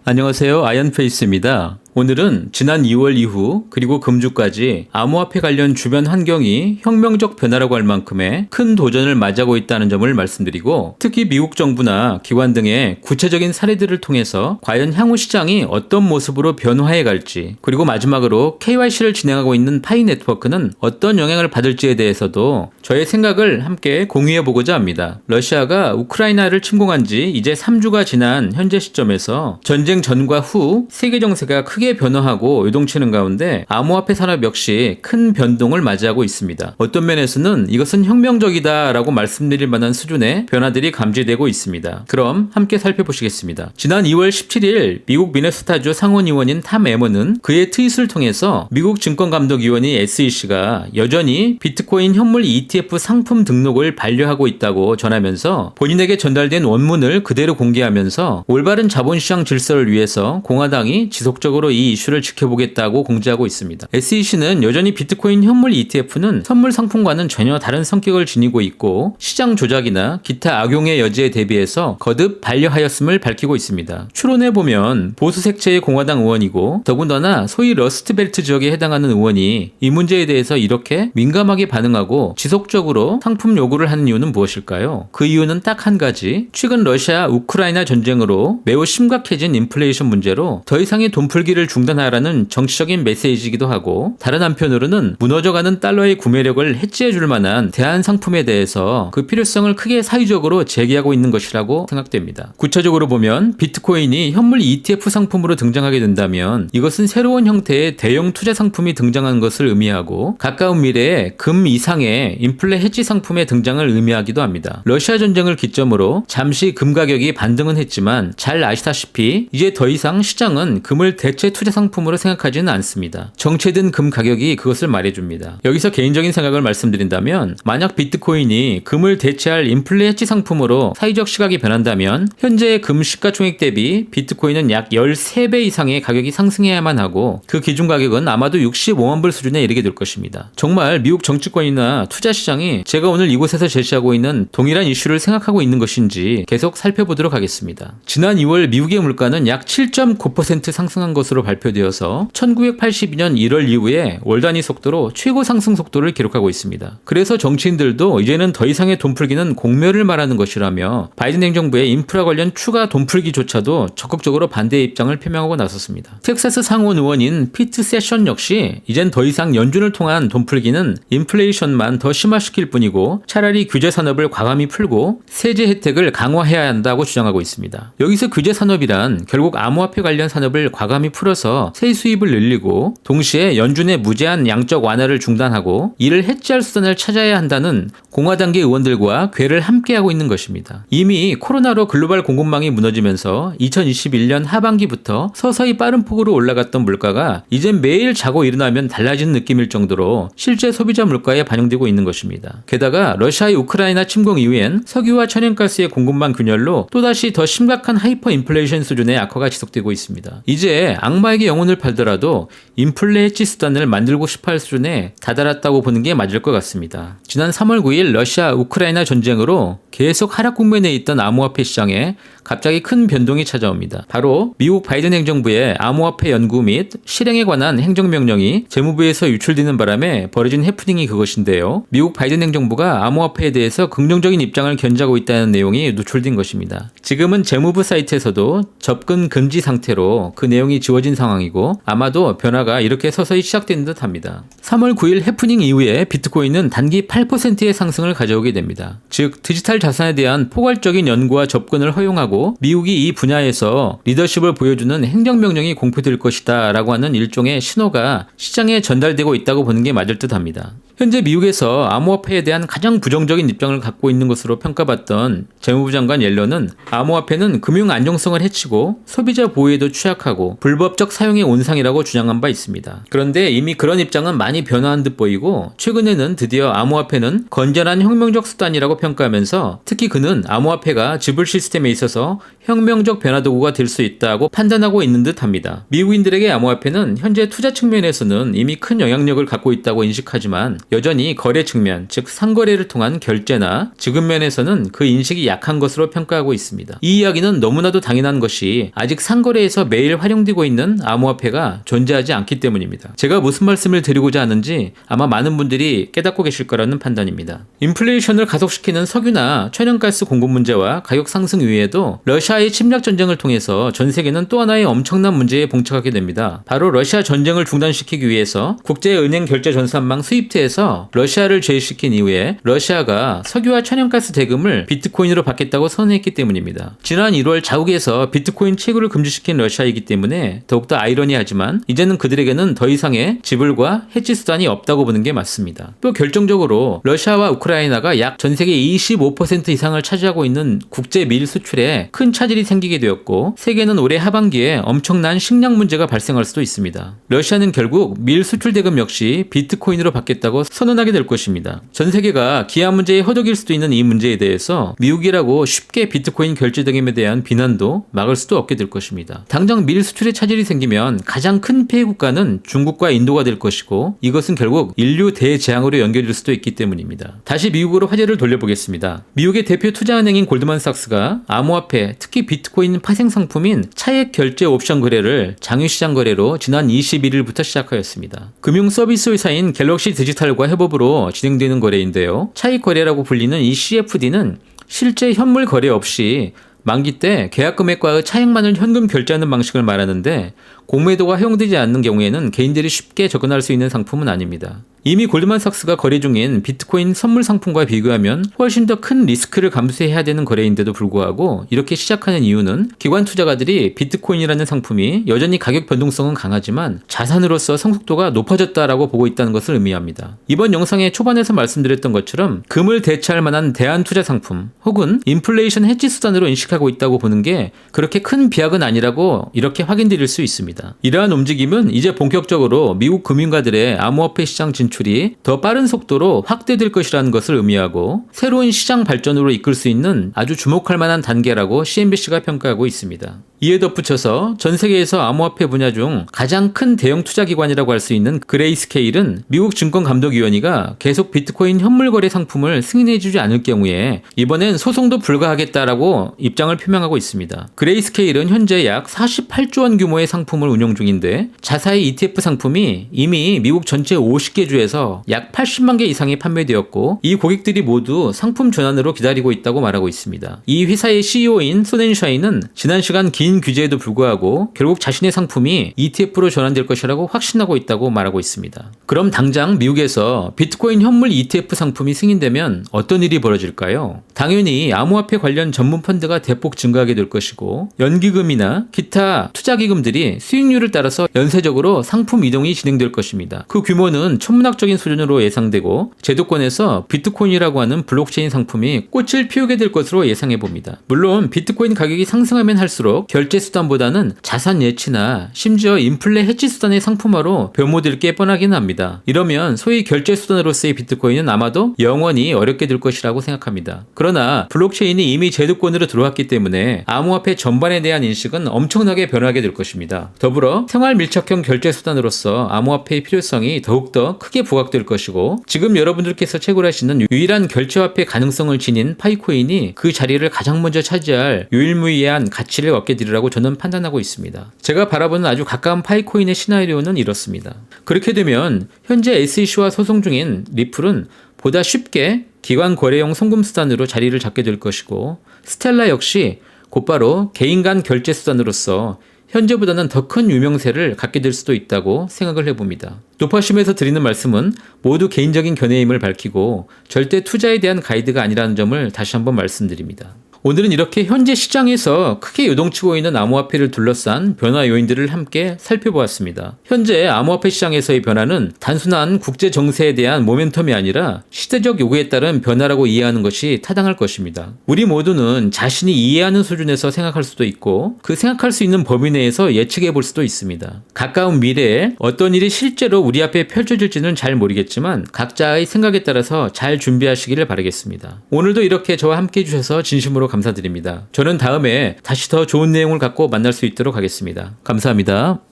안녕하세요. 아이언페이스입니다. 오늘은 지난 2월 이후 그리고 금주까지 암호화폐 관련 주변 환경이 혁명적 변화라고 할 만큼의 큰 도전을 맞이하고 있다는 점을 말씀드리고, 특히 미국 정부나 기관 등의 구체적인 사례들을 통해서 과연 향후 시장이 어떤 모습으로 변화해 갈지, 그리고 마지막으로 KYC를 진행하고 있는 파이 네트워크는 어떤 영향을 받을지에 대해서도 저의 생각을 함께 공유해 보고자 합니다. 러시아가 우크라이나를 침공한 지 이제 3주가 지난 현재 시점에서 전쟁 전과 후 세계 정세가 크게 변화하고 요동치는 가운데 암호화폐 산업 역시 큰 변동을 맞이하고 있습니다. 어떤 면에서는 이것은 혁명적이다라고 말씀드릴 만한 수준의 변화들이 감지되고 있습니다. 그럼 함께 살펴보시겠습니다. 지난 2월 17일 미국 미네소타주 상원의원인 탐 에머는 그의 트윗을 통해서 미국 증권감독위원회 SEC가 여전히 비트코인 현물 ETF 상품 등록을 반려하고 있다고 전하면서 본인에게 전달된 원문을 그대로 공개하면서 올바른 자본시장 질서를 위해서 공화당이 지속적으로 이 이슈를 지켜보겠다고 공지하고 있습니다. SEC는 여전히 비트코인 현물 ETF는 선물 상품과는 전혀 다른 성격을 지니고 있고 시장 조작이나 기타 악용의 여지에 대비해서 거듭 반려하였음을 밝히고 있습니다. 추론해보면 보수 색채의 공화당 의원이고 더군다나 소위 러스트벨트 지역에 해당하는 의원이 이 문제에 대해서 이렇게 민감하게 반응하고 지속적으로 상품 요구를 하는 이유는 무엇일까요? 그 이유는 딱 한 가지, 최근 러시아 우크라이나 전쟁으로 매우 심각해진 인플레이션 문제로 더 이상의 돈풀기를 중단하라는 정치적인 메시지이기도 하고, 다른 한편으로는 무너져가는 달러의 구매력을 해지해줄 만한 대안 상품에 대해서 그 필요성을 크게 사회적으로 제기하고 있는 것이라고 생각됩니다. 구체적으로 보면 비트코인이 현물 ETF 상품으로 등장하게 된다면 이것은 새로운 형태의 대형 투자 상품이 등장하는 것을 의미하고 가까운 미래에 금 이상의 인플레 해지 상품의 등장을 의미하기도 합니다. 러시아 전쟁을 기점으로 잠시 금 가격이 반등은 했지만 잘 아시다시피 이제 더 이상 시장은 금을 대체 투자 상품으로 생각하지는 않습니다. 정체된 금 가격이 그것을 말해줍니다. 여기서 개인적인 생각을 말씀드린다면, 만약 비트코인이 금을 대체할 인플레 해지 상품으로 사회적 시각이 변한다면 현재의 금 시가총액 대비 비트코인은 약 13배 이상의 가격이 상승해야만 하고 그 기준 가격은 아마도 65만 불 수준에 이르게 될 것입니다. 정말 미국 정치권이나 투자 시장이 제가 오늘 이곳에서 제시하고 있는 동일한 이슈를 생각하고 있는 것인지 계속 살펴보도록 하겠습니다. 지난 2월 미국의 물가는 약 7.9% 상승한 것으로 발표되어서 1982년 1월 이후에 월 단위 속도로 최고 상승 속도를 기록하고 있습니다. 그래서 정치인들도 이제는 더 이상의 돈풀기는 공멸을 말하는 것이라며 바이든 행정부의 인프라 관련 추가 돈풀기조차도 적극적으로 반대의 입장을 표명하고 나섰습니다. 텍사스 상원 의원인 피트 세션 역시 이젠 더 이상 연준을 통한 돈풀기는 인플레이션만 더 심화시킬 뿐이고 차라리 규제 산업을 과감히 풀고 세제 혜택을 강화해야 한다고 주장하고 있습니다. 여기서 규제 산업이란 결국 암호화폐 관련 산업을 과감히 풀어서 세 수입을 늘리고 동시에 연준의 무제한 양적 완화를 중단하고 이를 해지할 수단을 찾아야 한다는 공화당계 의원들과 궤를 함께하고 있는 것입니다. 이미 코로나로 글로벌 공급망이 무너지면서 2021년 하반기부터 서서히 빠른 폭으로 올라갔던 물가가 이젠 매일 자고 일어나면 달라지는 느낌일 정도로 실제 소비자 물가에 반영되고 있는 것입니다. 게다가 러시아의 우크라이나 침공 이후엔 석유와 천연가스의 공급망 균열로 또다시 더 심각한 하이퍼 인플레이션 수준의 악화가 지속되고 있습니다. 이제 악마에게 영혼을 팔더라도 인플레 해지 수단을 만들고 싶어할 수준에 다다랐다고 보는 게 맞을 것 같습니다. 지난 3월 9일 러시아 우크라이나 전쟁으로 계속 하락 국면에 있던 암호화폐 시장에 갑자기 큰 변동이 찾아옵니다. 바로 미국 바이든 행정부의 암호화폐 연구 및 실행에 관한 행정명령이 재무부에서 유출되는 바람에 벌어진 해프닝이 그것인데요. 미국 바이든 행정부가 암호화폐에 대해서 긍정적인 입장을 견지하고 있다는 내용이 노출된 것입니다. 지금은 재무부 사이트에서도 접근 금지 상태로 그 내용이 지워진 상황이고 아마도 변화가 이렇게 서서히 시작되는 듯 합니다. 3월 9일 해프닝 이후에 비트코인은 단기 8%의 상승을 가져오게 됩니다. 즉 디지털 자산에 대한 포괄적인 연구와 접근을 허용하고 미국이 이 분야에서 리더십을 보여주는 행정명령이 공표될 것이다 라고 하는 일종의 신호가 시장에 전달되고 있다고 보는 게 맞을 듯 합니다. 현재 미국에서 암호화폐에 대한 가장 부정적인 입장을 갖고 있는 것으로 평가받던 재무부 장관 옐런은 암호화폐는 금융 안정성을 해치고 소비자 보호에도 취약하고 불법적 사용의 온상이라고 주장한 바 있습니다. 그런데 이미 그런 입장은 많이 변화한 듯 보이고 최근에는 드디어 암호화폐는 건전한 혁명적 수단이라고 평가하면서 특히 그는 암호화폐가 지불 시스템에 있어서 혁명적 변화 도구가 될 수 있다고 판단하고 있는 듯 합니다. 미국인들에게 암호화폐는 현재 투자 측면에서는 이미 큰 영향력을 갖고 있다고 인식하지만 여전히 거래 측면, 즉 상거래를 통한 결제나 지급 면에서는 그 인식이 약한 것으로 평가하고 있습니다. 이 이야기는 너무나도 당연한 것이 아직 상거래에서 매일 활용되고 있는 암호화폐가 존재하지 않기 때문입니다. 제가 무슨 말씀을 드리고자 하는지 아마 많은 분들이 깨닫고 계실 거라는 판단입니다. 인플레이션을 가속시키는 석유나 천연가스 공급 문제와 가격 상승 이외에도 러시아의 침략 전쟁을 통해서 전 세계는 또 하나의 엄청난 문제에 봉착하게 됩니다. 바로 러시아 전쟁을 중단시키기 위해서 국제은행 결제 전산망 스위프트에서 러시아를 제외시킨 이후에 러시아가 석유와 천연가스 대금을 비트코인으로 받겠다고 선언했기 때문입니다. 지난 1월 자국에서 비트코인 채굴을 금지시킨 러시아이기 때문에 더욱더 아이러니하지만 이제는 그들에게는 더 이상의 지불과 해지 수단이 없다고 보는 게 맞습니다. 또 결정적으로 러시아와 우크라이나가 약 전 세계 25% 이상을 차지하고 있는 국제 밀 수출에 큰 차질이 생기게 되었고 세계는 올해 하반기에 엄청난 식량 문제가 발생할 수도 있습니다. 러시아는 결국 밀 수출 대금 역시 비트코인으로 받겠다고 선언하게 될 것입니다. 전 세계가 기한 문제에 허덕일 수도 있는 이 문제에 대해서 미국이라고 쉽게 비트코인 결제 대금에 대한 비난도 막을 수도 없게 될 것입니다. 당장 밀 수출에 차질이 생기면 가장 큰 피해 국가는 중국과 인도가 될 것이고 이것은 결국 인류 대재앙으로 연결될 수도 있기 때문입니다. 다시 미국으로 화제를 돌려보겠습니다. 미국의 대표 투자은행인 골드만삭스가 암호화폐, 특히 비트코인 파생 상품인 차액 결제 옵션 거래를 장유시장 거래로 지난 21일부터 시작하였습니다. 금융 서비스 회사인 갤럭시 디지털과 협업으로 진행되는 거래인데요. 차익 거래라고 불리는 이 CFD는 실제 현물 거래 없이 만기 때 계약 금액과의 차액만을 현금 결제하는 방식을 말하는데 공매도가 허용되지 않는 경우에는 개인들이 쉽게 접근할 수 있는 상품은 아닙니다. 이미 골드만삭스가 거래 중인 비트코인 선물 상품과 비교하면 훨씬 더 큰 리스크를 감수해야 되는 거래인데도 불구하고 이렇게 시작하는 이유는 기관 투자가들이 비트코인이라는 상품이 여전히 가격 변동성은 강하지만 자산으로서 성숙도가 높아졌다라고 보고 있다는 것을 의미합니다. 이번 영상의 초반에서 말씀드렸던 것처럼 금을 대체할 만한 대안 투자 상품 혹은 인플레이션 해지 수단으로 인식하고 있다고 보는 게 그렇게 큰 비약은 아니라고 이렇게 확인드릴 수 있습니다. 이러한 움직임은 이제 본격적으로 미국 금융가들의 암호화폐 시장 진출이 더 빠른 속도로 확대될 것이라는 것을 의미하고 새로운 시장 발전으로 이끌 수 있는 아주 주목할 만한 단계라고 CNBC가 평가하고 있습니다. 이에 덧붙여서 전 세계에서 암호화폐 분야 중 가장 큰 대형 투자기관이라고 할 수 있는 그레이스케일은 미국 증권감독위원회가 계속 비트코인 현물 거래 상품을 승인해주지 않을 경우에 이번엔 소송도 불가하겠다라고 입장을 표명하고 있습니다. 그레이스케일은 현재 약 48조 원 규모의 상품을 운용 중인데 자사의 ETF 상품이 이미 미국 전체 50개 주에서 약 80만 개 이상이 판매되었고 이 고객들이 모두 상품 전환으로 기다리고 있다고 말하고 있습니다. 이 회사의 CEO인 소넨샤이는 지난 시간 긴 규제에도 불구하고 결국 자신의 상품이 ETF로 전환될 것이라고 확신하고 있다고 말하고 있습니다. 그럼 당장 미국에서 비트코인 현물 ETF 상품이 승인되면 어떤 일이 벌어질까요? 당연히 암호화폐 관련 전문 펀드가 대폭 증가하게 될 것이고 연기금이나 기타 투자기금들이 수익률을 따라서 연쇄적으로 상품 이동이 진행될 것입니다. 그 규모는 천문학적인 수준으로 예상되고 제도권에서 비트코인이라고 하는 블록체인 상품이 꽃을 피우게 될 것으로 예상해 봅니다. 물론 비트코인 가격이 상승하면 할수록 결제 수단보다는 자산 예치나 심지어 인플레 해지 수단의 상품화로 변모될 게 뻔하긴 합니다. 이러면 소위 결제 수단으로서의 비트코인은 아마도 영원히 어렵게 될 것이라고 생각합니다. 그러나 블록체인이 이미 제도권으로 들어왔기 때문에 암호화폐 전반에 대한 인식은 엄청나게 변하게 될 것입니다. 더불어 생활 밀착형 결제 수단으로서 암호화폐의 필요성이 더욱더 크게 부각될 것이고 지금 여러분들께서 채굴하시는 유일한 결제화폐 가능성을 지닌 파이코인이 그 자리를 가장 먼저 차지할 유일무이한 가치를 얻게 되리라고 저는 판단하고 있습니다. 제가 바라보는 아주 가까운 파이코인의 시나리오는 이렇습니다. 그렇게 되면 현재 SEC와 소송 중인 리플은 보다 쉽게 기관 거래용 송금 수단으로 자리를 잡게 될 것이고 스텔라 역시 곧바로 개인 간 결제 수단으로서 현재보다는 더 큰 유명세를 갖게 될 수도 있다고 생각을 해봅니다. 노파심에서 드리는 말씀은 모두 개인적인 견해임을 밝히고 절대 투자에 대한 가이드가 아니라는 점을 다시 한번 말씀드립니다. 오늘은 이렇게 현재 시장에서 크게 요동치고 있는 암호화폐를 둘러싼 변화 요인들을 함께 살펴보았습니다. 현재 암호화폐 시장에서의 변화는 단순한 국제 정세에 대한 모멘텀이 아니라 시대적 요구에 따른 변화라고 이해하는 것이 타당할 것입니다. 우리 모두는 자신이 이해하는 수준에서 생각할 수도 있고 그 생각할 수 있는 범위 내에서 예측해 볼 수도 있습니다. 가까운 미래에 어떤 일이 실제로 우리 앞에 펼쳐질지는 잘 모르겠지만 각자의 생각에 따라서 잘 준비하시기를 바라겠습니다. 오늘도 이렇게 저와 함께 해주셔서 진심으로 감사드립니다. 저는 다음에 다시 더 좋은 내용을 갖고 만날 수 있도록 하겠습니다. 감사합니다.